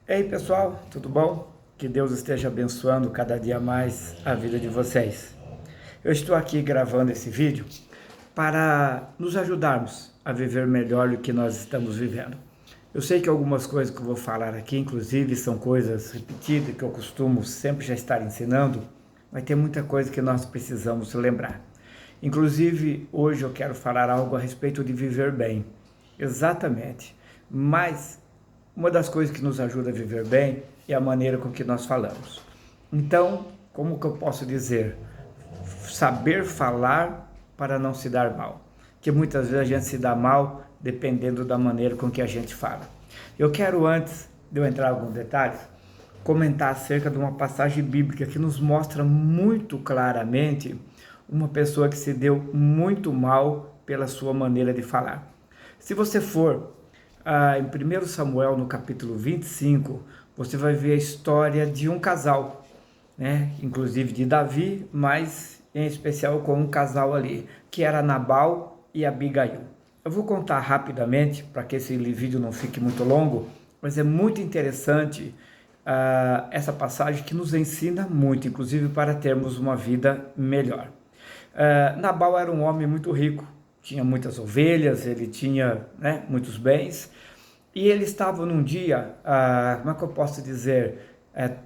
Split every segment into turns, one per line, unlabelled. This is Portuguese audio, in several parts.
Ei pessoal, tudo bom? Que Deus esteja abençoando cada dia mais a vida de vocês. Eu estou aqui gravando esse vídeo para nos ajudarmos a viver melhor o que nós estamos vivendo. Eu sei que algumas coisas que eu vou falar aqui, inclusive, são coisas repetidas que eu costumo sempre já estar ensinando, mas tem muita coisa que nós precisamos lembrar. Inclusive, hoje eu quero falar algo a respeito de viver bem. Exatamente. Mas uma das coisas que nos ajuda a viver bem é a maneira com que nós falamos. Então, como que eu posso dizer? Saber falar para não se dar mal. Que muitas vezes a gente se dá mal dependendo da maneira com que a gente fala. Eu quero, antes de eu entrar em alguns detalhes, comentar acerca de uma passagem bíblica que nos mostra muito claramente uma pessoa que se deu muito mal pela sua maneira de falar. Se você for em 1 Samuel, no capítulo 25, você vai ver a história de um casal, né? Inclusive de Davi, mas em especial com um casal ali, que era Nabal e Abigail. Eu vou contar rapidamente, para que esse vídeo não fique muito longo, mas é muito interessante essa passagem que nos ensina muito, inclusive para termos uma vida melhor. Nabal era um homem muito rico, tinha muitas ovelhas, ele tinha, né, muitos bens, e ele estava num dia, como é que eu posso dizer,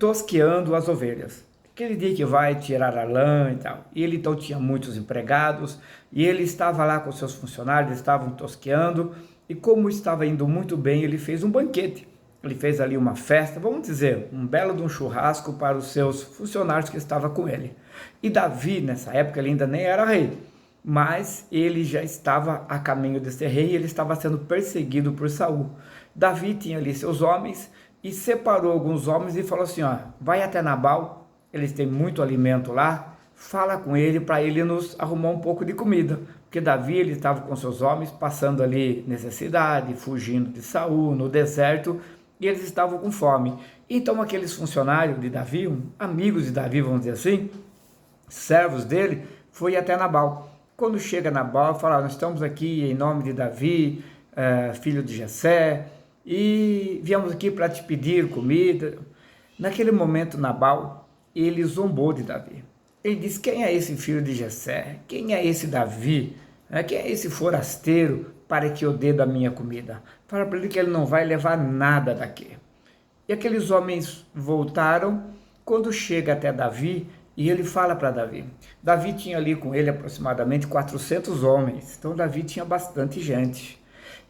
tosqueando as ovelhas. Aquele dia que vai tirar a lã e tal. E ele então tinha muitos empregados, e ele estava lá com seus funcionários, estavam tosqueando, e como estava indo muito bem, ele fez um banquete. Ele fez ali uma festa, vamos dizer, um belo de um churrasco para os seus funcionários que estavam com ele. E Davi, nessa época, ele ainda nem era rei, mas ele já estava a caminho de ser rei e ele estava sendo perseguido por Saul. Davi tinha ali seus homens e separou alguns homens e falou assim, ó, vai até Nabal, eles têm muito alimento lá, fala com ele para ele nos arrumar um pouco de comida, porque Davi ele estava com seus homens passando ali necessidade, fugindo de Saul no deserto, e eles estavam com fome. Então aqueles funcionários de Davi, amigos de Davi, vamos dizer assim, servos dele, foi até Nabal. Quando chega Nabal, fala, nós estamos aqui em nome de Davi, filho de Jessé, e viemos aqui para te pedir comida. Naquele momento, Nabal, ele zombou de Davi. Ele disse, quem é esse filho de Jessé? Quem é esse Davi? Quem é esse forasteiro para que eu dê da minha comida? Fala para ele que ele não vai levar nada daqui. E aqueles homens voltaram, quando chega até Davi, e ele fala para Davi. Davi tinha ali com ele aproximadamente 400 homens, então Davi tinha bastante gente.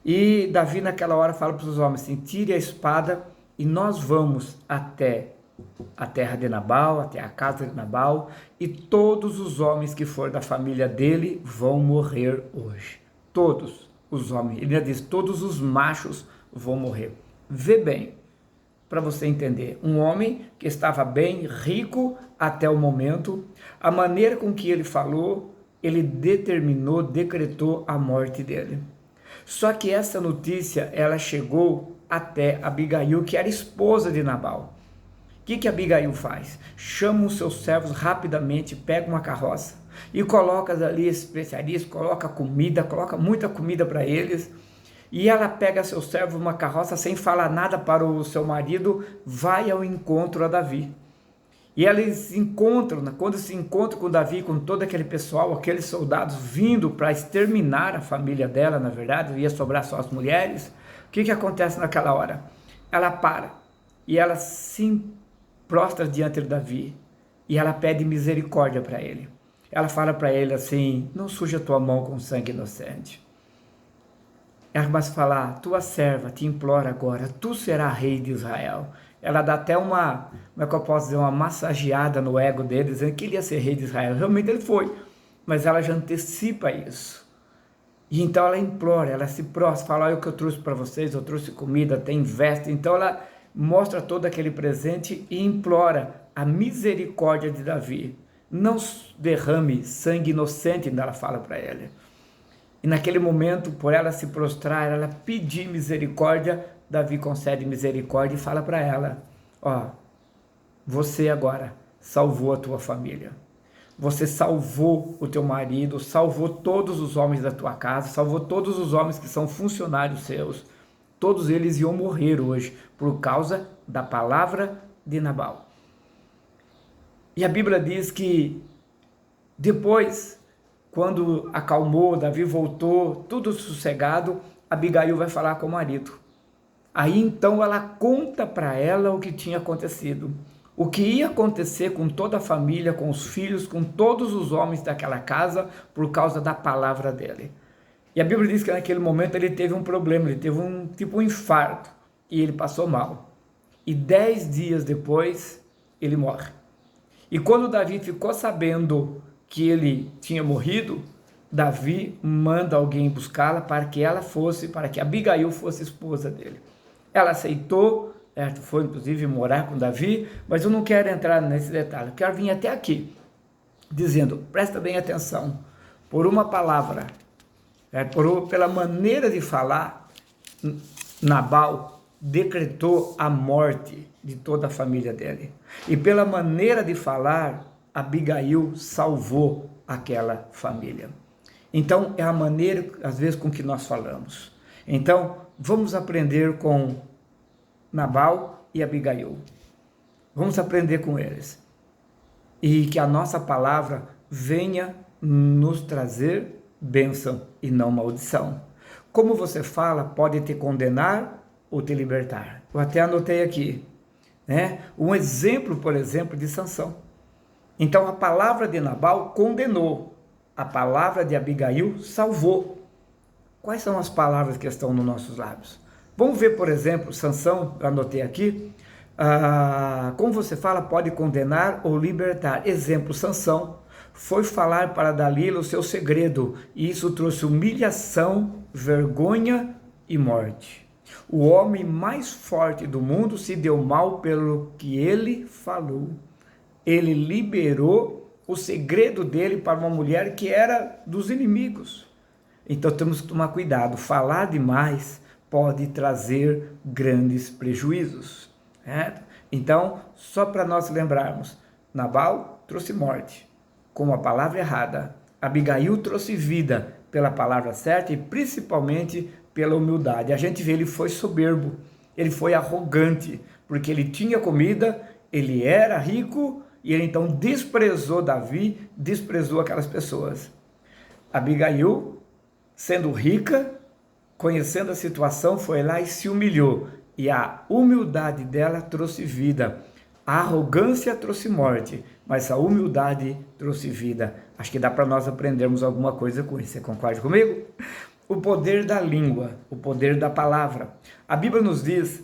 E Davi naquela hora fala para os homens assim, tire a espada e nós vamos até a terra de Nabal, até a casa de Nabal, e todos os homens que for da família dele vão morrer hoje. Todos os homens, ele diz, todos os machos vão morrer. Vê bem, para você entender, um homem que estava bem, rico até o momento, a maneira com que ele falou, ele determinou, decretou a morte dele. Só que essa notícia, ela chegou até Abigail, que era esposa de Nabal. O que Abigail faz? Chama os seus servos rapidamente, pega uma carroça e coloca ali especiarias, coloca comida, coloca muita comida para eles, e ela pega seu servo uma carroça sem falar nada para o seu marido, vai ao encontro a Davi. E eles encontram, quando se encontram com Davi, com todo aquele pessoal, aqueles soldados vindo para exterminar a família dela, na verdade, ia sobrar só as mulheres, o que acontece naquela hora? Ela para e ela se prostra diante de Davi e ela pede misericórdia para ele. Ela fala para ele assim, não suja a tua mão com sangue inocente. Ela começa a falar, tua serva te implora agora, tu serás rei de Israel. Ela dá até uma, como é que eu posso dizer, uma massageada no ego dele, dizendo que ele ia ser rei de Israel. Realmente ele foi, mas ela já antecipa isso. E então ela implora, ela se prostra, fala, olha o que eu trouxe para vocês, eu trouxe comida, tem veste. Então ela mostra todo aquele presente e implora a misericórdia de Davi. Não derrame sangue inocente, ela fala para ele. E naquele momento, por ela se prostrar, ela pedir misericórdia, Davi concede misericórdia e fala para ela, ó, você agora salvou a tua família. Você salvou o teu marido, salvou todos os homens da tua casa, salvou todos os homens que são funcionários seus. todos eles iam morrer hoje, por causa da palavra de Nabal. E a Bíblia diz que depois, quando acalmou, Davi voltou, tudo sossegado, Abigail vai falar com o marido. Aí então ela conta para ela o que tinha acontecido, o que ia acontecer com toda a família, com os filhos, com todos os homens daquela casa, por causa da palavra dele. E a Bíblia diz que naquele momento ele teve um problema, ele teve um infarto, e ele passou mal. E 10 dias depois, ele morre. E quando Davi ficou sabendo que ele tinha morrido, Davi manda alguém buscá-la para que Abigail fosse esposa dele. Ela aceitou, foi inclusive morar com Davi, mas eu não quero entrar nesse detalhe, eu quero vir até aqui, dizendo, presta bem atenção, por uma palavra, pela maneira de falar, Nabal decretou a morte de toda a família dele. E pela maneira de falar, Abigail salvou aquela família. Então, é a maneira, às vezes, com que nós falamos. Então, vamos aprender com Nabal e Abigail. Vamos aprender com eles. E que a nossa palavra venha nos trazer bênção e não maldição. Como você fala, pode te condenar ou te libertar. Eu até anotei aqui, né? Um exemplo, por exemplo, de Sansão. Então, a palavra de Nabal condenou, a palavra de Abigail salvou. Quais são as palavras que estão nos nossos lábios? Vamos ver, por exemplo, Sansão, anotei aqui, como você fala, pode condenar ou libertar. Exemplo, Sansão foi falar para Dalila o seu segredo, e isso trouxe humilhação, vergonha e morte. O homem mais forte do mundo se deu mal pelo que ele falou. Ele liberou o segredo dele para uma mulher que era dos inimigos. Então temos que tomar cuidado, falar demais pode trazer grandes prejuízos. Então, só para nós lembrarmos, Nabal trouxe morte com a palavra errada, Abigail trouxe vida pela palavra certa e principalmente pela humildade. A gente vê, ele foi soberbo, ele foi arrogante, porque ele tinha comida, ele era rico e ele então desprezou Davi, desprezou aquelas pessoas. Abigail, sendo rica, conhecendo a situação, foi lá e se humilhou. E a humildade dela trouxe vida. A arrogância trouxe morte, mas a humildade trouxe vida. Acho que dá para nós aprendermos alguma coisa com isso. Você concorda comigo? O poder da língua, o poder da palavra. A Bíblia nos diz,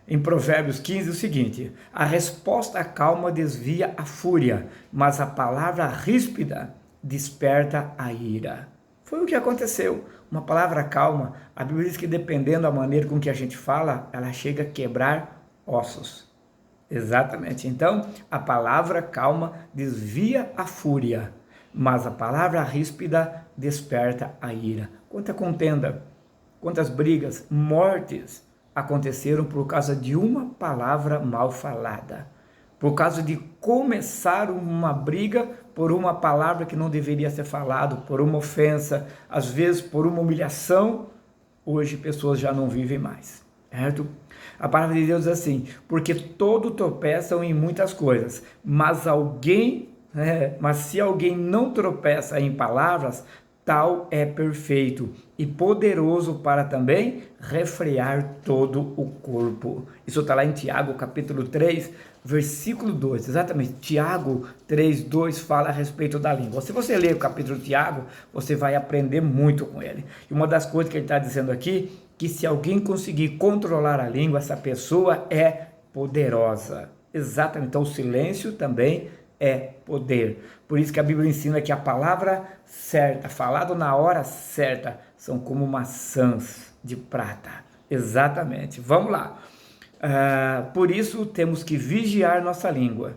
em Provérbios 15, o seguinte: a resposta calma desvia a fúria, mas a palavra ríspida desperta a ira. Foi o que aconteceu. Uma palavra calma, a Bíblia diz que dependendo da maneira com que a gente fala, ela chega a quebrar ossos. Exatamente. Então, a palavra calma desvia a fúria, mas a palavra ríspida desperta a ira. Quanta contenda, quantas brigas, mortes aconteceram por causa de uma palavra mal falada. Por causa de começar uma briga por uma palavra que não deveria ser falada, por uma ofensa, às vezes por uma humilhação, hoje pessoas já não vivem mais, certo? A palavra de Deus diz assim, porque todos tropeçam em muitas coisas, mas se alguém não tropeça em palavras, tal é perfeito e poderoso para também refrear todo o corpo. Isso está lá em Tiago, capítulo 3, versículo 2, exatamente. Tiago 3, 2 fala a respeito da língua. Se você ler o capítulo de Tiago, você vai aprender muito com ele. E uma das coisas que ele está dizendo aqui, que se alguém conseguir controlar a língua, essa pessoa é poderosa. Exatamente, então o silêncio também é poder. Por isso que a Bíblia ensina que a palavra certa, falada na hora certa, são como maçãs de prata. Exatamente. Vamos lá. Por isso temos que vigiar nossa língua,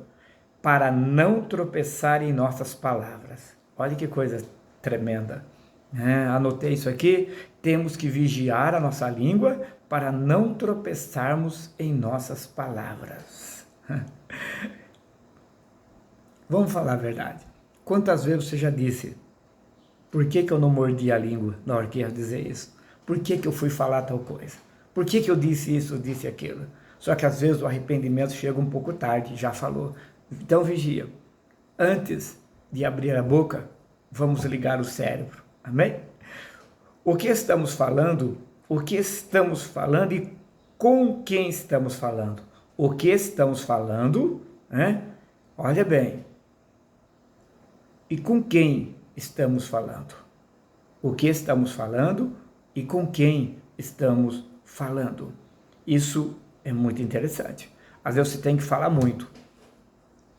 para não tropeçar em nossas palavras. Olha que coisa tremenda. Anotei isso aqui. Temos que vigiar a nossa língua para não tropeçarmos em nossas palavras. Vamos falar a verdade. Quantas vezes você já disse, por que eu não mordi a língua na hora que ia dizer isso? Por que eu fui falar tal coisa? Por que eu disse isso, eu disse aquilo? Só que às vezes o arrependimento chega um pouco tarde, já falou. Então vigia. Antes de abrir a boca, vamos ligar o cérebro. Amém? O que estamos falando? O que estamos falando e com quem estamos falando? O que estamos falando, né? Olha bem. E com quem estamos falando? O que estamos falando e com quem estamos falando? Isso é muito interessante. Às vezes você tem que falar muito,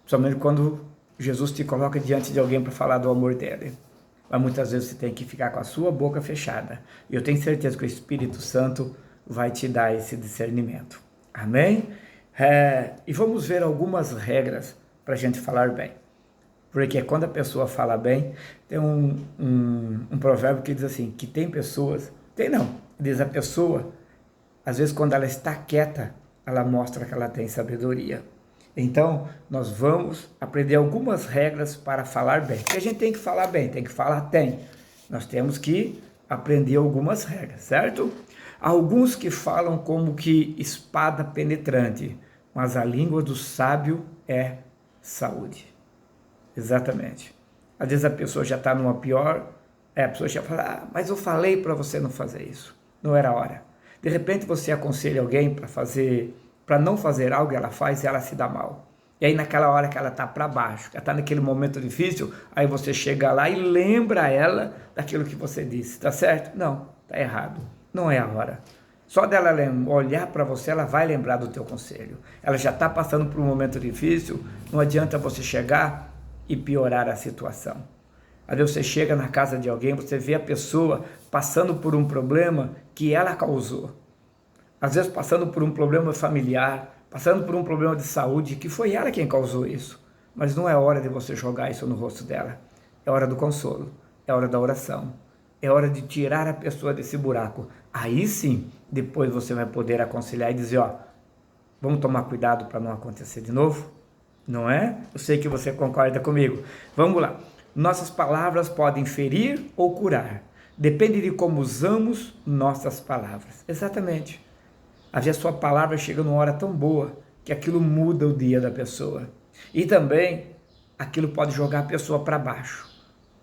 principalmente quando Jesus te coloca diante de alguém para falar do amor dele. Mas muitas vezes você tem que ficar com a sua boca fechada. E eu tenho certeza que o Espírito Santo vai te dar esse discernimento. Amém? E vamos ver algumas regras para a gente falar bem. Porque quando a pessoa fala bem, tem um provérbio que diz assim, que tem pessoas, diz a pessoa, às vezes quando ela está quieta, ela mostra que ela tem sabedoria. Então, nós vamos aprender algumas regras para falar bem. Porque a gente tem que falar bem, tem que falar tem. Nós temos que aprender algumas regras, certo? Alguns que falam como que espada penetrante, mas a língua do sábio é saúde. Exatamente. Às vezes a pessoa já está numa pior, a pessoa já fala, mas eu falei para você não fazer isso, não era a hora. De repente você aconselha alguém para não fazer algo, ela faz e ela se dá mal. E aí naquela hora que ela está para baixo, que ela está naquele momento difícil, aí você chega lá e lembra ela daquilo que você disse, tá certo? Não, tá errado, não é a hora. Só dela olhar para você, ela vai lembrar do teu conselho. Ela já está passando por um momento difícil, não adianta você chegar e piorar a situação. Às vezes você chega na casa de alguém, você vê a pessoa passando por um problema que ela causou. Às vezes passando por um problema familiar, passando por um problema de saúde, que foi ela quem causou isso. Mas não é hora de você jogar isso no rosto dela. É hora do consolo, é hora da oração, é hora de tirar a pessoa desse buraco. Aí sim, depois você vai poder aconselhar e dizer, vamos tomar cuidado para não acontecer de novo. Não é? Eu sei que você concorda comigo. Vamos lá. Nossas palavras podem ferir ou curar. Depende de como usamos nossas palavras. Exatamente. Às vezes a sua palavra chega numa hora tão boa que aquilo muda o dia da pessoa. E também aquilo pode jogar a pessoa para baixo.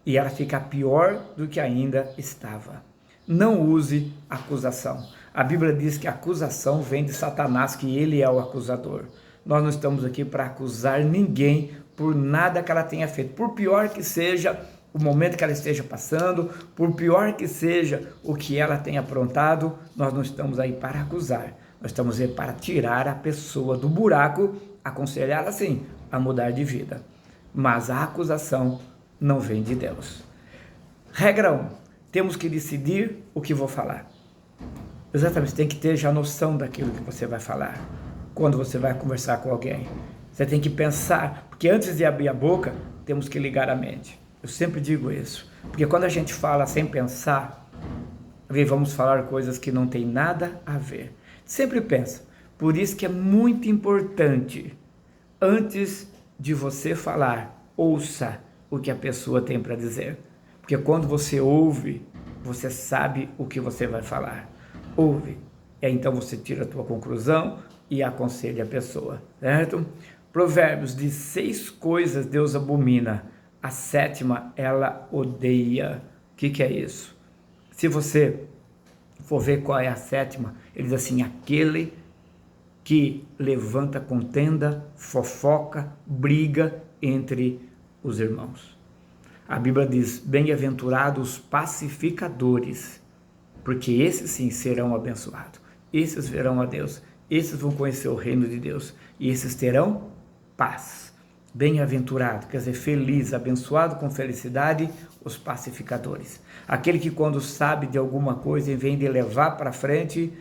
E ela fica pior do que ainda estava. Não use acusação. A Bíblia diz que a acusação vem de Satanás, que ele é o acusador. Nós não estamos aqui para acusar ninguém por nada que ela tenha feito. Por pior que seja o momento que ela esteja passando, por pior que seja o que ela tenha aprontado, nós não estamos aí para acusar. Nós estamos aí para tirar a pessoa do buraco, aconselhá-la sim a mudar de vida. Mas a acusação não vem de Deus. Regra 1. Temos que decidir o que vou falar. Exatamente, você tem que ter já noção daquilo que você vai falar. Quando você vai conversar com alguém, você tem que pensar, porque antes de abrir a boca, temos que ligar a mente. Eu sempre digo isso, porque quando a gente fala sem pensar, vamos falar coisas que não tem nada a ver. Sempre pensa, por isso que é muito importante, antes de você falar, ouça o que a pessoa tem para dizer. Porque quando você ouve, você sabe o que você vai falar. Ouve, e então você tira a tua conclusão e aconselha a pessoa, certo? Provérbios diz 6 coisas Deus abomina, a 7ª ela odeia. O que é isso? Se você for ver qual é a 7ª, ele diz assim, aquele que levanta contenda, fofoca, briga entre os irmãos. A Bíblia diz, bem-aventurados os pacificadores, porque esses sim serão abençoados, esses verão a Deus, esses vão conhecer o reino de Deus, e esses terão paz. Bem-aventurado, quer dizer, feliz, abençoado com felicidade, os pacificadores. Aquele que quando sabe de alguma coisa, em vez de levar para frente,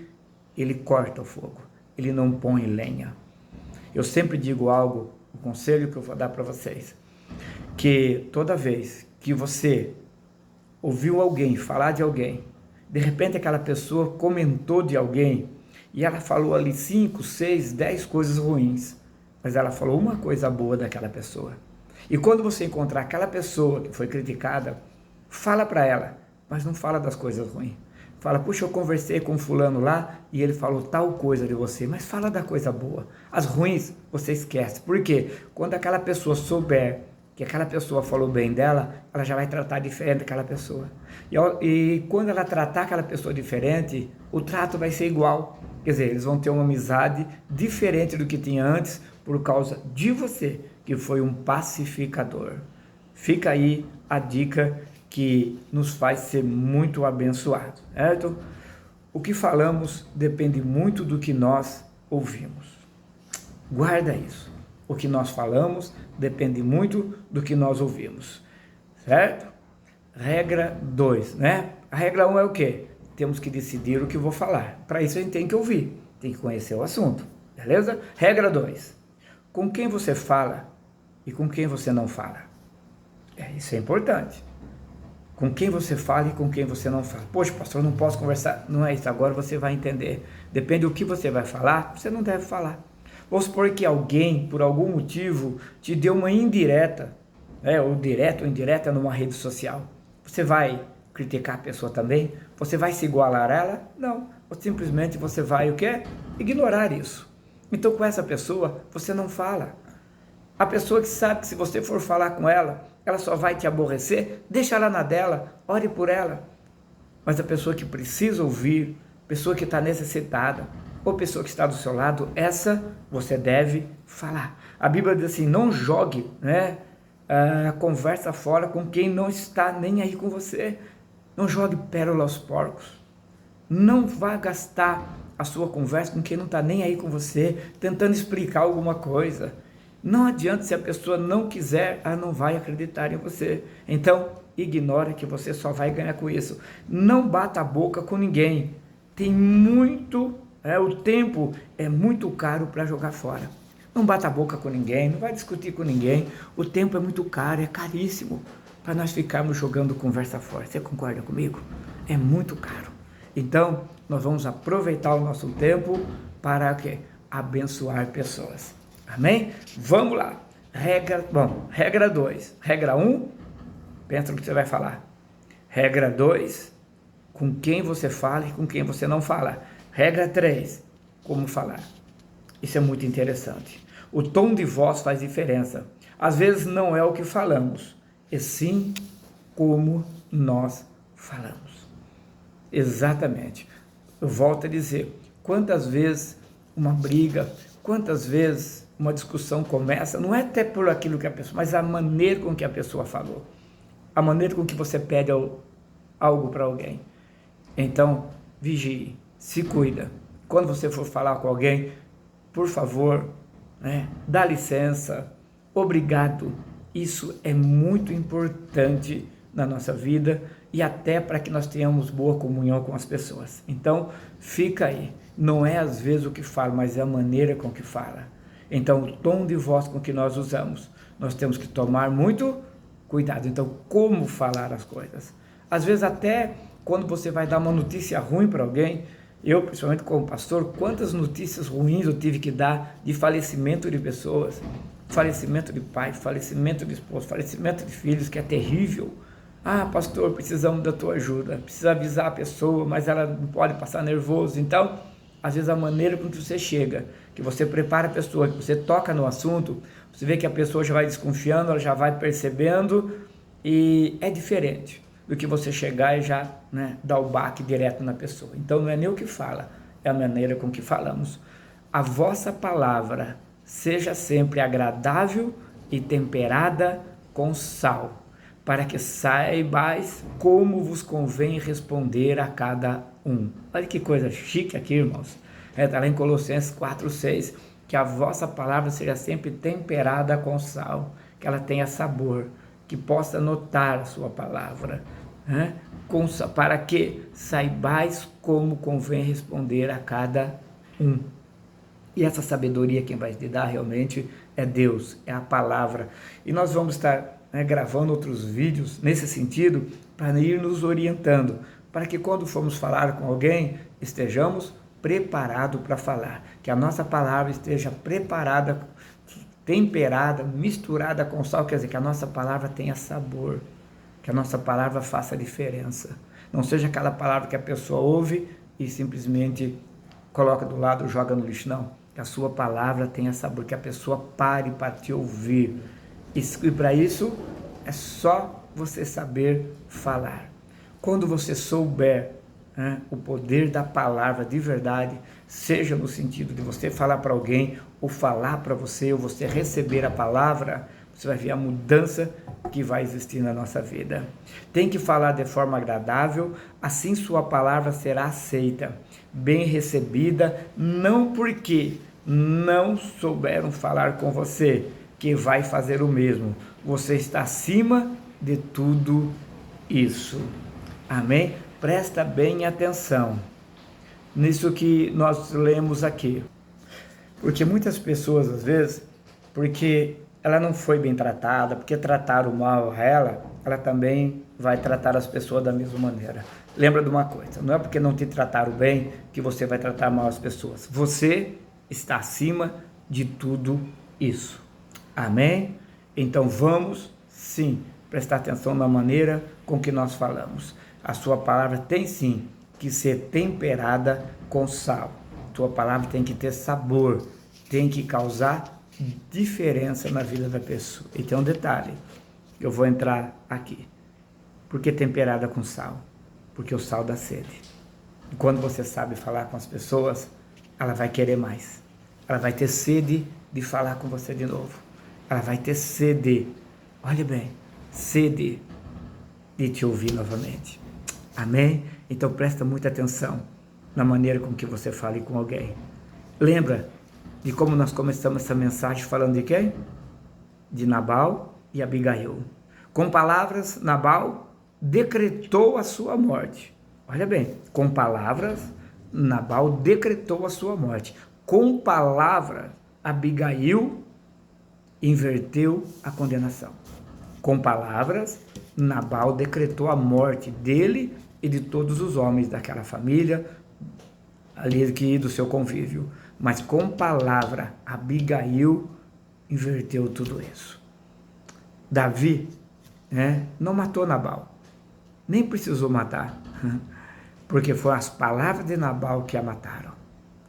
ele corta o fogo, ele não põe lenha. Eu sempre digo algo, um conselho que eu vou dar para vocês, que toda vez que você ouviu alguém falar de alguém, de repente aquela pessoa comentou de alguém, e ela falou ali 5, 6, 10 coisas ruins, mas ela falou uma coisa boa daquela pessoa. E quando você encontrar aquela pessoa que foi criticada, fala para ela, mas não fala das coisas ruins. fala, puxa, eu conversei com fulano lá e ele falou tal coisa de você, mas fala da coisa boa. As ruins você esquece. Por quê? Quando aquela pessoa souber que aquela pessoa falou bem dela, ela já vai tratar diferente daquela pessoa. E quando ela tratar aquela pessoa diferente, o trato vai ser igual. Quer dizer, eles vão ter uma amizade diferente do que tinha antes por causa de você, que foi um pacificador. Fica aí a dica que nos faz ser muito abençoados, certo? O que falamos depende muito do que nós ouvimos. Guarda isso. O que nós falamos depende muito do que nós ouvimos, certo? Regra 2, né? A regra 1 é o quê? Temos que decidir o que vou falar. Para isso a gente tem que ouvir, tem que conhecer o assunto, beleza? Regra 2. Com quem você fala e com quem você não fala. Isso é importante. Com quem você fala e com quem você não fala. Poxa, pastor, eu não posso conversar. Não é isso, agora você vai entender. Depende do que você vai falar, você não deve falar. Vamos supor que alguém, por algum motivo, te deu uma indireta, ou direta ou indireta numa rede social. Você vai criticar a pessoa também? Você vai se igualar a ela? Não. Ou simplesmente você vai o quê? Ignorar isso. Então com essa pessoa, você não fala. A pessoa que sabe que se você for falar com ela, ela só vai te aborrecer, deixa ela na dela, ore por ela. Mas a pessoa que precisa ouvir, pessoa que está necessitada, ou pessoa que está do seu lado, essa você deve falar. A Bíblia diz assim, não jogue a conversa fora com quem não está nem aí com você. Não jogue pérola aos porcos. Não vá gastar a sua conversa com quem não está nem aí com você, tentando explicar alguma coisa. Não adianta, se a pessoa não quiser, ela não vai acreditar em você. Então, ignora, que você só vai ganhar com isso. Não bata a boca com ninguém. Tem muito, o tempo é muito caro para jogar fora. Não bata a boca com ninguém, não vai discutir com ninguém. O tempo é muito caro, é caríssimo para nós ficarmos jogando conversa fora. Você concorda comigo? É muito caro. Então, nós vamos aproveitar o nosso tempo para quê? Abençoar pessoas. Amém? Vamos lá. Regra 2. Regra 1, pensa no que você vai falar. Regra 2, com quem você fala e com quem você não fala. Regra 3, como falar. Isso é muito interessante. O tom de voz faz diferença. Às vezes não é o que falamos, e sim como nós falamos. Exatamente. Eu volto a dizer, quantas vezes uma briga, quantas vezes uma discussão começa, não é até por aquilo que a pessoa, mas a maneira com que a pessoa falou, a maneira com que você pede algo para alguém. Então, vigie, se cuida. Quando você for falar com alguém, por favor, dá licença, obrigado. Isso é muito importante na nossa vida e até para que nós tenhamos boa comunhão com as pessoas. Então, fica aí. Não é às vezes o que fala, mas é a maneira com que fala. Então, o tom de voz com que nós usamos, nós temos que tomar muito cuidado. Então, como falar as coisas? Às vezes até quando você vai dar uma notícia ruim para alguém, eu, principalmente como pastor, quantas notícias ruins eu tive que dar de falecimento de pessoas, falecimento de pai, falecimento de esposo, falecimento de filhos, que é terrível. Ah, pastor, precisamos da tua ajuda, precisa avisar a pessoa, mas ela não pode passar nervoso. Então, às vezes a maneira com que você chega, que você prepara a pessoa, que você toca no assunto, você vê que a pessoa já vai desconfiando, ela já vai percebendo, e é diferente do que você chegar e já dar o baque direto na pessoa. Então não é nem o que fala, é a maneira com que falamos. A vossa palavra seja sempre agradável e temperada com sal, para que saibais como vos convém responder a cada um. Olha que coisa chique aqui, irmãos. Está lá em Colossenses 4:6, que a vossa palavra seja sempre temperada com sal, que ela tenha sabor, que possa notar a sua palavra, para que saibais como convém responder a cada um. E essa sabedoria quem vai te dar realmente é Deus, é a palavra. E nós vamos estar gravando outros vídeos nesse sentido, para ir nos orientando, para que quando formos falar com alguém, estejamos preparados para falar, que a nossa palavra esteja preparada, temperada, misturada com sal, quer dizer, que a nossa palavra tenha sabor, que a nossa palavra faça diferença. Não seja aquela palavra que a pessoa ouve e simplesmente coloca do lado, joga no lixo, não. Que a sua palavra tenha sabor, que a pessoa pare para te ouvir. E para isso é só você saber falar. Quando você souber o poder da palavra de verdade, seja no sentido de você falar para alguém, ou falar para você, ou você receber a palavra, você vai ver a mudança que vai existir na nossa vida. Tem que falar de forma agradável, assim sua palavra será aceita, bem recebida, não porque não souberam falar com você, que vai fazer o mesmo. Você está acima de tudo isso. Amém? Presta bem atenção nisso que nós lemos aqui. Porque muitas pessoas, às vezes, porque ela não foi bem tratada, porque trataram mal ela também vai tratar as pessoas da mesma maneira. Lembra de uma coisa, não é porque não te trataram bem que você vai tratar mal as pessoas. Você está acima de tudo isso. Amém? Então vamos, sim, prestar atenção na maneira com que nós falamos. A sua palavra tem sim que ser temperada com sal. Tua palavra tem que ter sabor, tem que causar diferença na vida da pessoa. E tem um detalhe, eu vou entrar aqui. Por que temperada com sal? Porque o sal dá sede. E quando você sabe falar com as pessoas, ela vai querer mais. Ela vai ter sede de falar com você de novo. Ela vai ter sede, olha bem, sede de te ouvir novamente. Amém? Então presta muita atenção na maneira com que você fale com alguém. Lembra de como nós começamos essa mensagem falando de quem? De Nabal e Abigail. Com palavras, Nabal decretou a sua morte. Olha bem, com palavras, Nabal decretou a sua morte. Com palavras, Abigail inverteu a condenação. Com palavras, Nabal decretou a morte dele e de todos os homens daquela família, ali do seu convívio. Mas com palavra, Abigail inverteu tudo isso. Davi não matou Nabal, nem precisou matar, porque foram as palavras de Nabal que a mataram.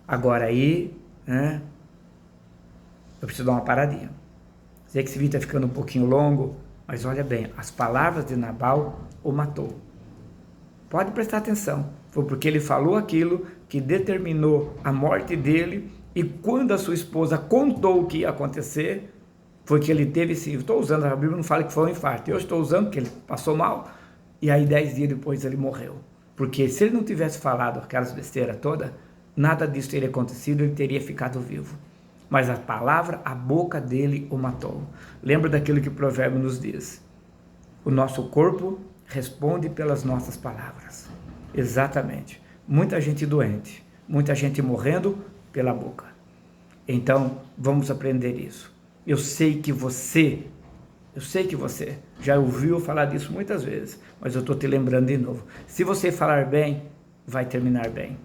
Agora aí, eu preciso dar uma paradinha. Sei que esse vídeo está ficando um pouquinho longo, mas olha bem, as palavras de Nabal o matou. Pode prestar atenção, foi porque ele falou aquilo que determinou a morte dele, e quando a sua esposa contou o que ia acontecer, foi que ele teve esse, estou usando, a Bíblia não fala que foi um infarto, eu estou usando que ele passou mal, e aí 10 dias depois ele morreu. Porque se ele não tivesse falado aquelas besteiras todas, nada disso teria acontecido, ele teria ficado vivo. Mas a palavra, a boca dele o matou. Lembra daquilo que o provérbio nos diz? O nosso corpo responde pelas nossas palavras. Exatamente. Muita gente doente, muita gente morrendo pela boca. Então, vamos aprender isso. Eu sei que você já ouviu falar disso muitas vezes, mas eu estou te lembrando de novo. Se você falar bem, vai terminar bem.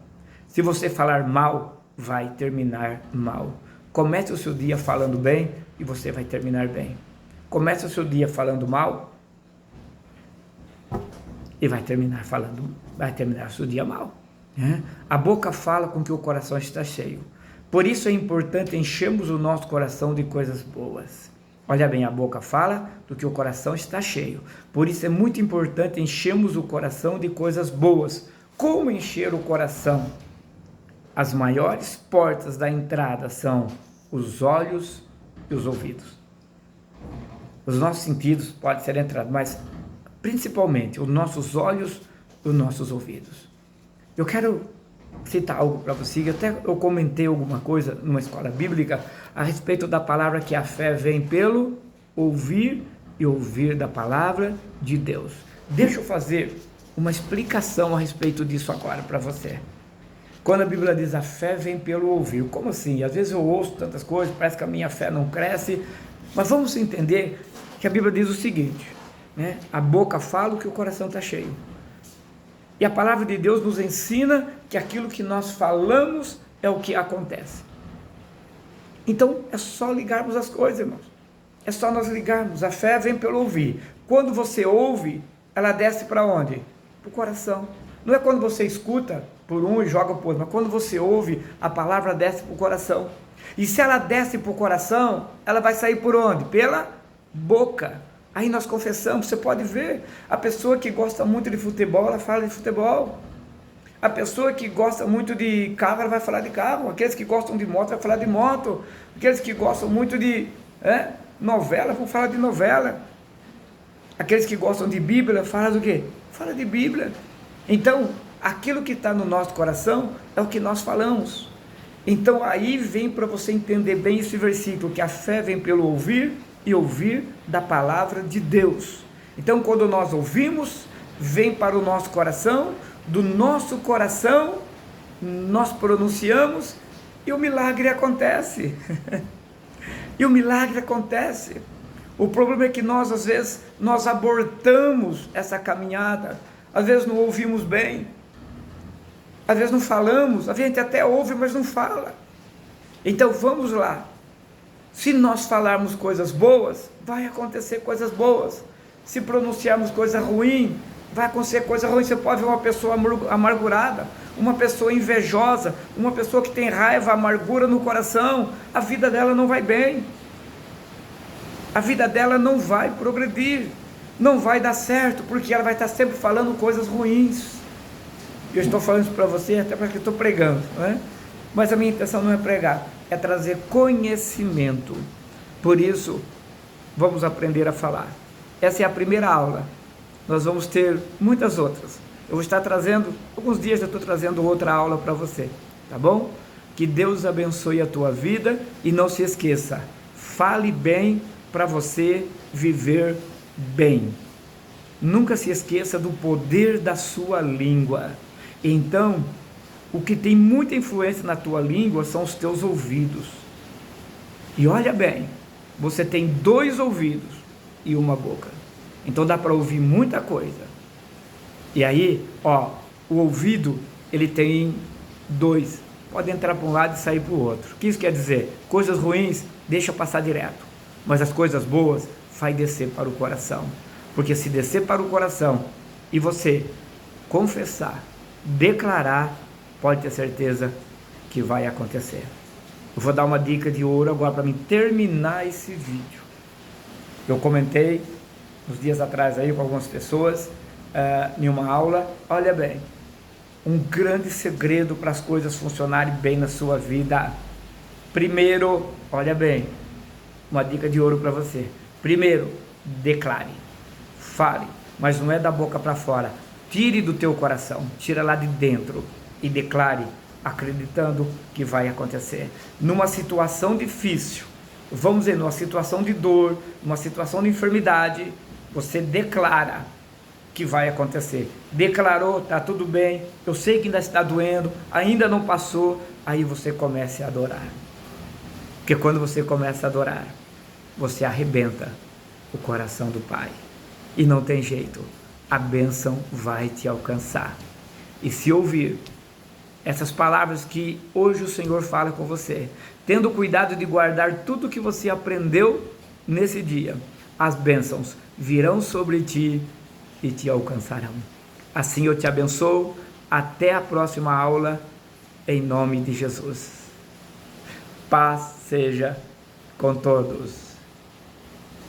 Se você falar mal, vai terminar mal. Comece o seu dia falando bem e você vai terminar bem. Comece o seu dia falando mal e vai terminar o seu dia mal. A boca fala com que o coração está cheio. Por isso é importante enchermos o nosso coração de coisas boas. Olha bem, a boca fala do que o coração está cheio. Por isso é muito importante enchermos o coração de coisas boas. Como encher o coração? As maiores portas da entrada são os olhos e os ouvidos. Os nossos sentidos podem ser entrados, mas principalmente os nossos olhos e os nossos ouvidos. Eu quero citar algo para você, eu comentei alguma coisa numa escola bíblica a respeito da palavra que a fé vem pelo ouvir e ouvir da palavra de Deus. Deixa eu fazer uma explicação a respeito disso agora para você. Quando a Bíblia diz a fé vem pelo ouvir, como assim? Às vezes eu ouço tantas coisas, parece que a minha fé não cresce, mas vamos entender que a Bíblia diz o seguinte, a boca fala o que o coração está cheio. E a palavra de Deus nos ensina que aquilo que nós falamos é o que acontece. Então é só ligarmos as coisas, irmãos. É só nós ligarmos. A fé vem pelo ouvir. Quando você ouve, ela desce para onde? para o coração. Não é quando você escuta por um e joga por outro, mas quando você ouve, a palavra desce para o coração. E se ela desce para o coração, ela vai sair por onde? Pela boca. Aí nós confessamos, você pode ver, a pessoa que gosta muito de futebol, ela fala de futebol. A pessoa que gosta muito de carro, ela vai falar de carro. Aqueles que gostam de moto, vai falar de moto. Aqueles que gostam muito de novela, vão falar de novela. Aqueles que gostam de Bíblia, fala do quê? Fala de Bíblia. Então, aquilo que está no nosso coração é o que nós falamos. Então, aí vem para você entender bem esse versículo, que a fé vem pelo ouvir e ouvir da palavra de Deus. Então, quando nós ouvimos, vem para o nosso coração, do nosso coração, nós pronunciamos e o milagre acontece. E o milagre acontece. O problema é que nós, às vezes, nós abortamos essa caminhada, às vezes não ouvimos bem, às vezes não falamos, a gente até ouve, mas não fala. Então vamos lá, se nós falarmos coisas boas, vai acontecer coisas boas. Se pronunciarmos coisa ruim, vai acontecer coisa ruim. Você pode ver uma pessoa amargurada, uma pessoa invejosa, uma pessoa que tem raiva, amargura no coração, a vida dela não vai bem, a vida dela não vai progredir, não vai dar certo, porque ela vai estar sempre falando coisas ruins. Eu estou falando isso para você, até porque eu estou pregando, não é? Mas a minha intenção não é pregar, é trazer conhecimento. Por isso, vamos aprender a falar. Essa é a primeira aula. Nós vamos ter muitas outras. Eu vou estar trazendo, alguns dias eu estou trazendo outra aula para você, tá bom? Que Deus abençoe a tua vida e não se esqueça, fale bem para você viver bem. Nunca se esqueça do poder da sua língua. Então, o que tem muita influência na tua língua são os teus ouvidos. E olha bem, você tem 2 ouvidos e uma boca. Então dá para ouvir muita coisa. E aí, o ouvido, ele tem 2. Pode entrar para um lado e sair para o outro. O que isso quer dizer? Coisas ruins, deixa passar direto. Mas as coisas boas, vai descer para o coração. Porque se descer para o coração e você confessar, declarar, pode ter certeza que vai acontecer. Eu vou dar uma dica de ouro agora para mim terminar esse vídeo. Eu comentei uns dias atrás aí com algumas pessoas em uma aula. Olha bem, um grande segredo para as coisas funcionarem bem na sua vida. Primeiro, olha bem, uma dica de ouro para você. Primeiro, declare, fale, mas não é da boca para fora. Tire do teu coração, tira lá de dentro e declare, acreditando que vai acontecer. Numa situação difícil, vamos dizer, numa situação de dor, numa situação de enfermidade, você declara que vai acontecer. Declarou, está tudo bem, eu sei que ainda está doendo, ainda não passou, aí você comece a adorar. Porque quando você começa a adorar, você arrebenta o coração do Pai. E não tem jeito, a bênção vai te alcançar. E se ouvir essas palavras que hoje o Senhor fala com você, tendo cuidado de guardar tudo que você aprendeu nesse dia, as bênçãos virão sobre ti e te alcançarão. Assim eu te abençoo, até a próxima aula, em nome de Jesus. Paz seja com todos.